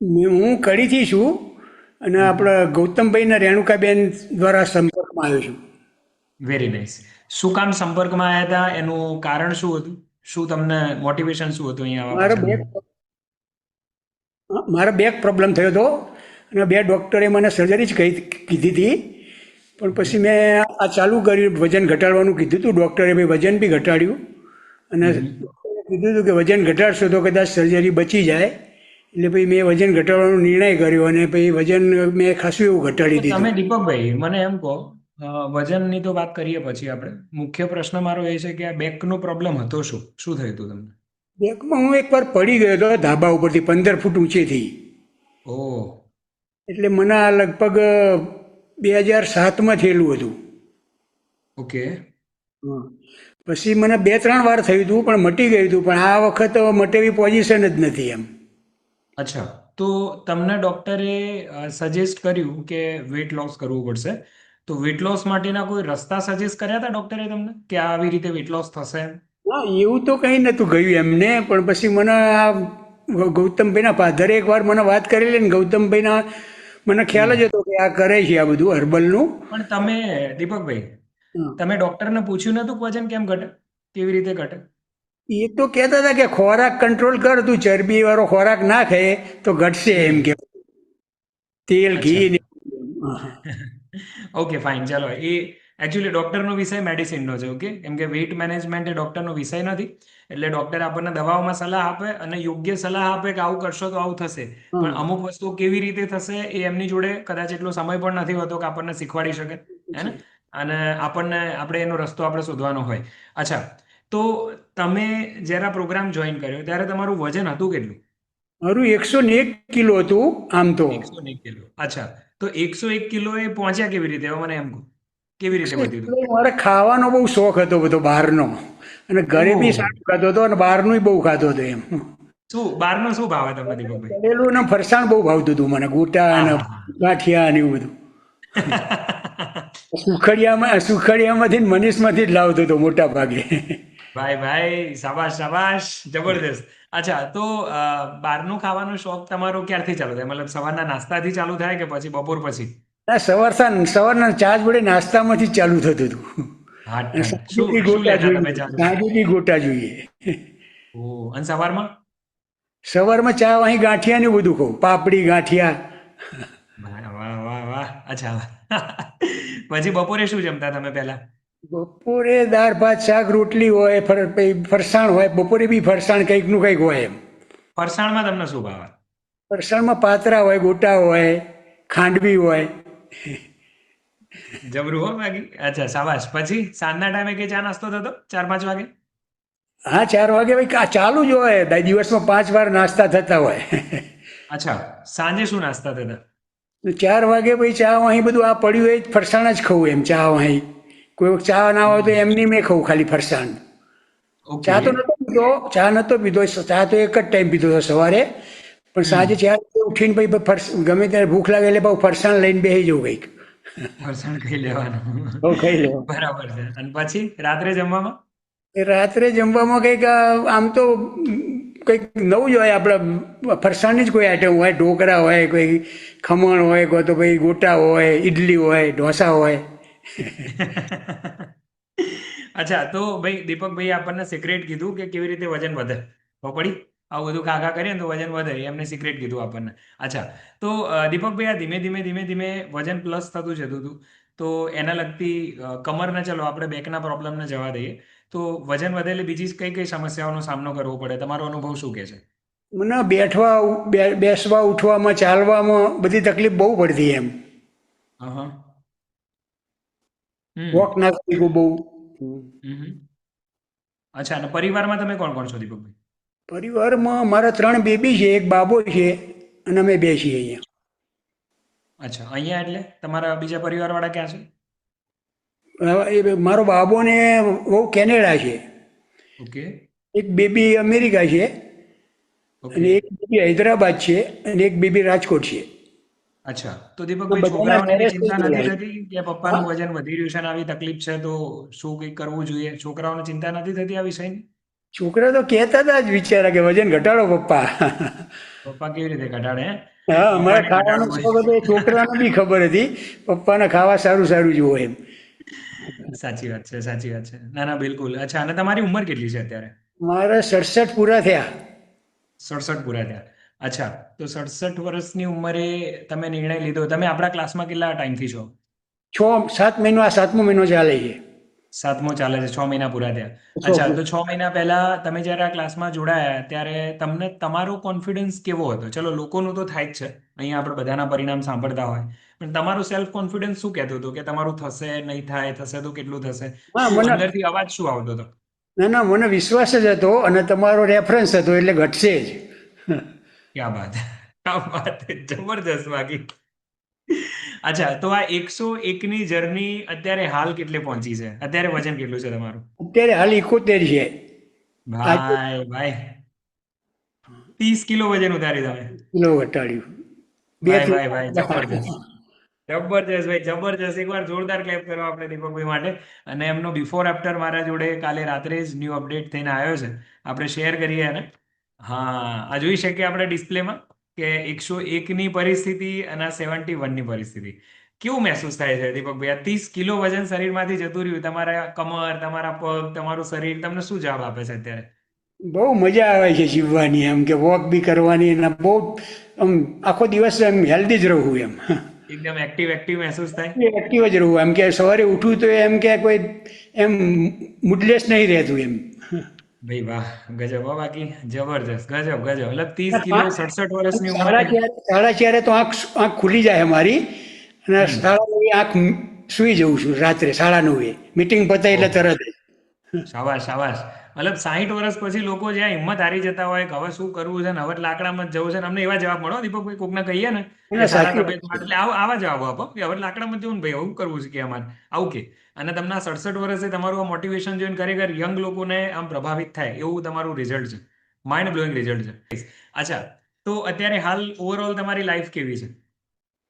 હું કડીથી છું અને આપણા ગૌતમભાઈ ને રેણુકાબેન દ્વારા સંપર્કમાં આવ્યો છું. Very nice. શું કામ સંપર્કમાં આવ્યા હતા? એનું કારણ શું હતું? શું તમને મોટિવેશન શું હતું અહીંયા આવવા મારો બેક પાછળનું? મારો બેક પ્રોબ્લેમ થયો હતો અને બે ડૉક્ટરે મને સર્જરી જ કીધી હતી. પણ ઓકે. પછી મેં આ ચાલુ કર્યું, વજન ઘટાડવાનું કીધું હતું ડૉક્ટરે. ભાઈ વજન બી ઘટાડ્યું અને હમ. ડૉક્ટરે કીધું હતું કે વજન ઘટાડશો તો કદાચ સર્જરી બચી જાય. એટલે પછી મેં વજન ઘટાડવાનો નિર્ણય કર્યો અને પછી વજન મેં ખાસું એવું ઘટાડી તો તમે દીધું. દીપકભાઈ મને એમ કહો, વજનની તો વાત કરીએ પછી આપણે. મુખ્ય પ્રશ્ન મારો એ છે કે આ બેકનો પ્રોબ્લેમ હતો શું? શું થયું હતું તમને? બેકમાં હું એકવાર પડી ગયો હતો ધાબા ઉપરથી 15 ફૂટ ઊંચેથી. ઓહ. એટલે મને આ લગભગ 2007માં થયેલું હતું. ઓકે. હં. પછી મને 2-3 વાર થયું હતું પણ મટી ગયું હતું, પણ આ વખત મટેવી પોઝિશન જ નથી એમ. અચ્છા. તો તમને ડૉક્ટરે સજેસ્ટ કર્યું કે વેટ લોસ કરવું પડશે. તો વેટ લોસ માટેના કોઈ રસ્તા સજેસ્ટ કર્યા હતા ડૉક્ટરે તમને કે આવી રીતે વેટ લોસ થશે એમ? હા, એવું તો કંઈ નહોતું ગયું એમને. પણ પછી મને આ ગૌતમભાઈના ફાધરે એકવાર મને વાત કરેલી ને, ગૌતમભાઈના મને ખ્યાલ જ હમ. હતો કે આ કરે છે આ બધું હર્બલનું. પણ તમે દીપકભાઈ, હં. તમે ડૉક્ટરને પૂછ્યું નતું કે વજન કેમ ઘટે? કેવી રીતે ઘટે? એ તો કહેતા હતા કે ખોરાક કંટ્રોલ કર, તું ચરબીવાળો ખોરાક ના ખાય તો ઘટશે એમ હમ. કે. તેલ અચ્છા. ઘી ને. હા. ઓકે ફાઇન, ચાલો. એ એકચ્યુઅલી ડૉક્ટરનો વિષય મેડિસિનનો છે. ઓકે, કેમ કે વેઇટ મેનેજમેન્ટ એ ડૉક્ટરનો વિષય નથી. એટલે ડૉક્ટર આપણને દવાઓમાં સલાહ આપે અને યોગ્ય સલાહ આપે કે આવું કરશો તો આવું થશે. પણ હા. અમુક વસ્તુઓ કેવી રીતે થશે એ એમની જોડે કદાચ એટલો સમય પણ નથી હોતો કે આપણને શીખવાડી શકે. હે ને? અને આપણે એનો રસ્તો આપણે શોધવાનો હોય. અચ્છા. તો તમે જ્યારે આ પ્રોગ્રામ જોઈન કર્યો ત્યારે તમારું વજન હતું કેટલું? મારું 101 કિલો હતું આમ તો. 101 કિલો. અચ્છા. તો 101 કિલો એ પહોંચ્યા કેવી રીતે? હવે મને એમ કહો. કેવી રીતે એકસો એક વધ્યું હતું? કિલો મારે ખાવાનો બહુ શોખ હતો બધો બહારનો. અને ઘરે બી ઓહ. સારું ખાતો હતો અને બહારનું બહુ ખાતો હતો એમ. શું બહારનું શું ભાવે તમને દીપકભાઈ? તળેલું ને ફરસાણ બહુ ભાવતું હતું મને, ગોટા અને આહા. ગાંઠિયા ને એવું બધું. સુખડિયામાંથી ને મનીષમાંથી જ લાવતો હતો મોટા ભાગે. ભાઈ ભાઈ, શાબાશ શાબાશ, જબરદસ્ત. અચ્છા. તો બહારનું ખાવાનો શોખ તમારો ક્યારથી ચાલુ થાય? મતલબ સવારના નાસ્તાથી ચાલુ થાય કે પછી બપોર પછી? ના, સવારના ચા જોડે નાસ્તામાંથી જ ચાલુ થતું હતું. હા અને ઠંડ. સાંજે બી શું શું ગોટા લેતા તમે જોઈએ, ચા જોડે? સાંજે બી ગોટા જોઈએ. ઓહ. અને સવારમાં? સવારમાં ચા અહીં ગાંઠિયા ને એવું બધું ખાઉં, પાપડી ગાંઠિયા. વાહ વાહ વાહ વાહ. અચ્છા. પછી બપોરે શું જમતા તમે પહેલા? બપોરે દાળ ભાત શાક રોટલી હોય, પછી ફરસાણ હોય. બપોરે બી ફરસાણ કંઈકનું કંઈક હોય એમ. ફરસાણમાં તમને શું ભાવે? ફરસાણમાં પાતરા હોય, ગોટા હોય, ખાંડવી હોય. જબરું હો બાકી. અચ્છા શાબાશ. પછી સાંજના ટાઈમે કે ચા નાસ્તો થતો 4-5 વાગે? હા, 4 વાગે ભાઈ ચાલુ જ હોય. દિવસમાં 5 વાર નાસ્તા થતા હોય. અચ્છા. સાંજે શું નાસ્તા થતા? 4 વાગે ભાઈ ચા અહીં બધું આ પડ્યું હોય ફરસાણ જ ખાવું એમ. ચા અહીં કોઈ વખત ચા ના હોય તો હમ. એમની મેં ખાઉં ખાલી ફરસાણ. ઓકે. ચા તો નતો પીધો, ચા નતો પીધો. ચા તો એક જ ટાઈમ પીધો હતો સવારે. પણ સાંજે હમ. 4 વાગે ઉઠીને પછી ગમે ત્યારે ભૂખ લાગે એટલે પાછું ફરસાણ લઈને બેસી જવું કંઈક. ફરસાણ ખાઈ લેવાનું. બહુ ખાઈ લેવું. બરાબર છે. અને પછી રાત્રે જમવામાં? રાત્રે જમવામાં કંઈક આમ તો કંઈક નવું જ હોય. આપણે ફરસાણની જ કોઈ આઈટમ હોય. ઢોકળા હોય, કોઈ ખમણ હોય, કોઈ તો ભાઈ ગોટા હોય, ઈડલી હોય, ઢોસા હોય. અચ્છા. તો ભાઈ દીપકભાઈ આપણને સિક્રેટ કીધું કે કેવી રીતે વજન વધે. ખબર પડી? આવું બધું ખા કરીએ ને તો વજન વધે. એમને સિક્રેટ કીધું આપણને. અચ્છા. તો દીપકભાઈ આ ધીમે ધીમે ધીમે ધીમે વજન પ્લસ થતું જતું હતું. તો એના લગતી કમરના, ચલો આપણે બેકના પ્રોબ્લેમને જવા દઈએ. તો વજન વધે એટલે બીજી કઈ કઈ સમસ્યાઓનો સામનો કરવો પડે? તમારો અનુભવ શું કહે છે? મને બેસવા ઉઠવામાં ચાલવામાં બધી તકલીફ બહુ પડતી એમ. હા. વોક હમ. ના કરી શકું બહુ. હમ. અચ્છા. અને પરિવારમાં તમે કોણ કોણ છો દીપકભાઈ? પરિવારમાં મારા 3 બેબી છે, એક બાબો છે અને અમે બે છીએ અહીંયા. અચ્છા. અહીંયા એટલે તમારા બીજા પરિવારવાળા ક્યાં છે? મારો બાબો ને બહુ કેનેડા છે. ઓકે. એક બેબી અમેરિકા છે ઓકે. અને એક બેબી હૈદરાબાદ છે અને એક બેબી રાજકોટ છે. અચ્છા. તો આ દીપકભાઈ, બધાના છોકરાઓને એની મેરેજ થઈ ચિંતા નથી ગયેલા છે. થતી કે હા, પપ્પાનું વજન વધી રહ્યું છે અને આવી તકલીફ છે તો શું કંઈક કરવું જોઈએ? છોકરાઓને ચિંતા નથી થતી આ વિષયની? છોકરા તો કહેતા હતા જ બિચારા કે વજન ઘટાડો પપ્પા. પપ્પા કેવી રીતે ઘટાડે હે? હા, અમારે પપ્પાને ખાવાનો ઘટાડવું શોખ હતો એ છોકરાને બી ખબર હતી. પપ્પાને ખાવા સારું સારું જુઓ એમ. સાચી વાત છે, સાચી વાત છે. ના ના બિલકુલ. અચ્છા, અને તમારી ઉંમર કેટલી છે અત્યારે? મારા 67 પૂરા થયા. 67 પૂરા થયા. અચ્છા, તો 67 વર્ષની ઉંમરે તમે નિર્ણય લીધો. તમે આપણા ક્લાસમાં કેટલા ટાઈમથી છો? 6-7 મહિનો, આ 7મો મહિનો ચાલે છે. 7મો ચાલે છે, 6 મહિના પૂરા થયા. છ અચ્છા, પૂરા. તો 6 મહિના પહેલા તમે જ્યારે આ ક્લાસમાં જોડાયા ત્યારે તમને તમારો કોન્ફિડન્સ કેવો હતો? ચલો, લોકોનું તો થાય જ છે, અહીંયા આપણે બધાના પરિણામ સાંભળતા હોય, પણ તમારું સેલ્ફ કોન્ફિડન્સ શું કહેતું હતું કે તમારું થશે, નહીં થાય, થશે તો કેટલું થશે? હા, શું મને અંદરથી અવાજ શું આવતો હતો? ના ના મને વિશ્વાસ જ હતો અને તમારો રેફરન્સ હતો એટલે ઘટશે જ. ક્યા બાત હે, ક્યા બાત હે, જબરદસ્ત બાકી. અચ્છા, તો આ 101ની જર્ની અત્યારે હાલ કેટલે પહોંચી છે? અત્યારે વજન કેટલું છે તમારું? અત્યારે હાલ 71 છે. આજે ભાઈ ભાઈ, 30 કિલો વજન ઉતાર્યું તમે. કિલો ઘટાડ્યું. બે ભાઈ થી ભાઈ ભાઈ, જબરજસ્ત. જબરજસ્ત ભાઈ, જબરજસ્ત. એકવાર જોરદાર ક્લેપ કરો આપણે દીપકભાઈ માટે. અને એમનો બિફોર આફ્ટર મારા જોડે કાલે રાત્રે જ ન્યૂ અપડેટ થઈને આવ્યો છે. આપણે શેર કરીએ એને. હા, આ જોઈ શકીએ આપણે ડિસ્પ્લેમાં કે 101ની પરિસ્થિતિ અને 71ની પરિસ્થિતિ. કેવું મહેસૂસ થાય છે દીપકભાઈ? આ 30 કિલો વજન શરીરમાંથી જતું રહ્યું, તમારા કમર, તમારા પગ, તમારું શરીર તમને શું જવાબ આપે છે અત્યારે? બહુ મજા આવે છે જીવવાની, એમ કે વોક બી કરવાની અને બહુ આમ આખો દિવસ એમ હેલ્ધી જ રહું એમ. એકદમ એક્ટિવ એક્ટિવ મહેસૂસ થાય? એક્ટિવ જ રહું એમ કે સવારે ઉઠું તો એમ કે કોઈ એમ મૂડલેસ નહીં રહેતું એમ. ભાઈ વાહ, ગજબ હો બાકી, જબરજસ્ત, ગજબ ગજબ. મતલબ 30 કિલો પાંચ- 67 વર્ષની સાડા ઉંમરે. ચાર સાડા ચારે તો આંખ આંખ ખુલી જાય મારી અને હમ. 9:30 આંખ સૂઈ જઉં છું રાત્રે 9:30 મીટિંગ પતે એટલે ઓહો, તરત જ. શાબાશ શાબાશ. મતલબ 60 વર્ષ પછી લોકો જ્યાં હિંમત હારી જતા હોય કે હવે શું કરવું છે ને, હવે લાકડામાં જ જવું છે ને, અમને એવા જવાબ મળો દીપકભાઈ, કોકને કહીએ ને એને કે સારા સાચી વાત તબિયત માટે, એટલે આવા જવાબો આપો કે હવે લાકડામાં જ જવું ને ભાઈ, આવું કરવું છે કે અમારે આવું કે. અને તમને 67 વર્ષે તમારું આ મોટિવેશન જોઈને ખરેખર યંગ લોકોને આમ પ્રભાવિત થાય એવું તમારું રિઝલ્ટ છે. માઇન્ડ બ્લોઈંગ રિઝલ્ટ છે. અચ્છા, તો અત્યારે હાલ ઓવરઓલ તમારી લાઈફ કેવી છે?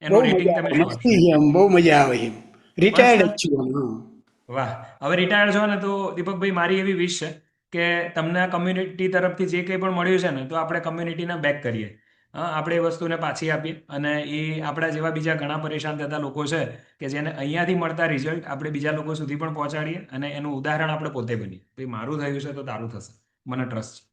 બહુ એનું રેટિંગ મજા તમે આવે, શું આપશો? મસ્તી છે એમ, બહુ મજા આવે છે. મસ્ત. રિટાયર્ડ જ છું એમ, હા. વાહ. હવે રિટાયર છો ને, તો દીપકભાઈ મારી એવી વિશ છે કે તમને આ કમ્યુનિટી તરફથી જે કંઈ પણ મળ્યું છે ને, તો આપણે કમ્યુનિટીને બેક કરીએ. હા, આપણે એ વસ્તુને પાછી આપીએ અને એ આપણા જેવા બીજા ઘણા પરેશાન થતા લોકો છે કે જેને અહીંયાથી મળતા રિઝલ્ટ આપણે બીજા લોકો સુધી પણ પહોંચાડીએ અને એનું ઉદાહરણ આપણે પોતે બનીએ. ભાઈ મારું થયું છે તો તારું થશે, મને ટ્રસ્ટ છે.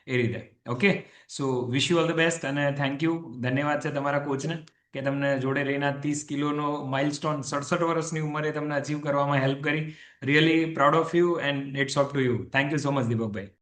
એ રીતે. Okay, so wish you all the best અને થેન્ક યુ, ધન્યવાદ છે તમારા કોચને કે તમને જોડે રહીને 30 કિલોનો માઇલસ્ટોન 67 વર્ષની ઉંમરે તમને અચીવ કરવામાં હેલ્પ કરી. Really proud of you and it's of to you. Thank you so much Deepakbhai.